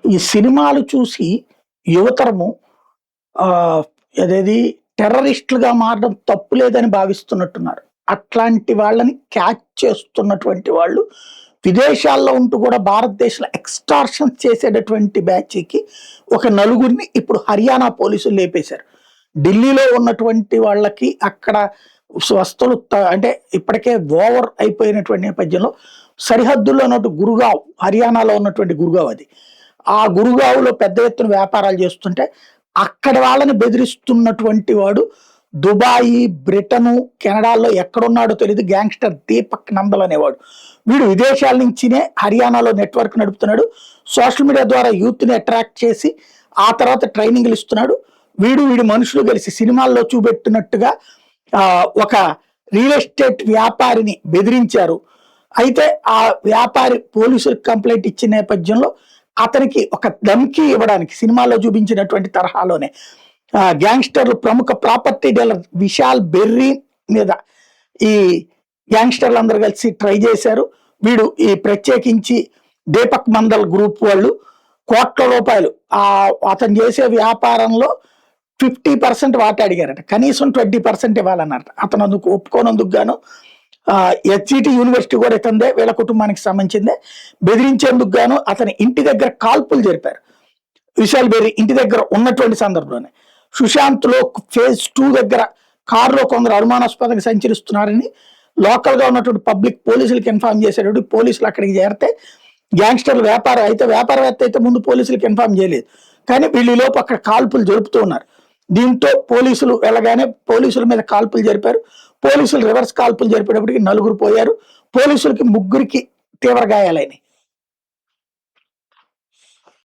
ఈ సినిమాలు చూసి యువతరము అదేది టెర్రరిస్టులుగా మారడం తప్పు లేదని భావిస్తున్నట్టున్నారు. అట్లాంటి వాళ్ళని క్యాచ్ చేస్తున్నటువంటి వాళ్ళు విదేశాల్లో ఉంటూ కూడా భారతదేశంలో ఎక్స్టార్షన్స్ చేసేటటువంటి బ్యాచ్‌కి ఒక నలుగురిని ఇప్పుడు హర్యానా పోలీసులు లేపేశారు. ఢిల్లీలో ఉన్నటువంటి వాళ్ళకి అక్కడ స్వస్థలు అంటే ఇప్పటికే ఓవర్ అయిపోయినటువంటి నేపథ్యంలో సరిహద్దుల్లో ఉన్నట్టు గురుగావ్, హర్యానాలో ఉన్నటువంటి గురుగావ్ అది. ఆ గురుగావ్‌లో పెద్ద ఎత్తున వ్యాపారాలు చేస్తుంటే అక్కడి వాళ్ళని బెదిరిస్తున్నటువంటి వాడు దుబాయి, బ్రిటను, కెనడాలో ఎక్కడున్నాడో తెలీదు గ్యాంగ్‌స్టర్ దీపక్ నందల్ అనేవాడు. వీడు విదేశాల నుంచినే హర్యానాలో నెట్వర్క్ నడుపుతున్నాడు. సోషల్ మీడియా ద్వారా యూత్‌ని అట్రాక్ట్ చేసి ఆ తర్వాత ట్రైనింగ్‌లు ఇస్తున్నాడు. వీడి మనుషులు కలిసి సినిమాల్లో చూపెట్టినట్టుగా ఒక రియల్ ఎస్టేట్ వ్యాపారిని బెదిరించారు. అయితే ఆ వ్యాపారి పోలీసులకు కంప్లైంట్ ఇచ్చిన నేపథ్యంలో అతనికి ఒక ధమ్కీ ఇవ్వడానికి సినిమాల్లో చూపించినటువంటి తరహాలోనే గ్యాంగ్స్టర్లు ప్రముఖ ప్రాపర్టీ డీలర్ విశాల్ బెర్రీ మీద ఈ గ్యాంగ్స్టర్లు అందరూ కలిసి ట్రై చేశారు. వీడు ఈ ప్రత్యేకించి దీపక్ మందల్ గ్రూప్ వాళ్ళు కోట్ల రూపాయలు అతను చేసే వ్యాపారంలో 50% వాటా అడిగారట. కనీసం 20% ఇవ్వాలన్నారట. అతను అందుకు ఒప్పుకోనందుకు గాను హెచ్ఈటి యూనివర్సిటీ కూడా ఇతందే, వీళ్ళ కుటుంబానికి సంబంధించిందే. బెదిరించేందుకు గాను అతని ఇంటి దగ్గర కాల్పులు జరిపారు. విశాల్ బెర్రీ ఇంటి దగ్గర ఉన్నటువంటి సందర్భంలోనే సుశాంత్ లో ఫేజ్ 2 దగ్గర కారులో కొందరు అనుమానాస్పదంగా సంచరిస్తున్నారని లోకల్ గా ఉన్నటువంటి పబ్లిక్ పోలీసులకు ఇన్ఫార్మ్ చేసేటప్పుడు పోలీసులు అక్కడికి చేరితే గ్యాంగ్స్టర్లు వ్యాపారవేత్త అయితే ముందు పోలీసులకు ఇన్ఫార్మ్ చేయలేదు. కానీ వీళ్ళలోపు అక్కడ కాల్పులు జరుపుతూ ఉన్నారు. దీంతో పోలీసులు వెళ్ళగానే పోలీసుల మీద కాల్పులు జరిపారు. పోలీసులు రివర్స్ కాల్పులు జరిపేటప్పటికి 4 పోయారు. పోలీసులకి 3కి తీవ్ర గాయాలైనాయి.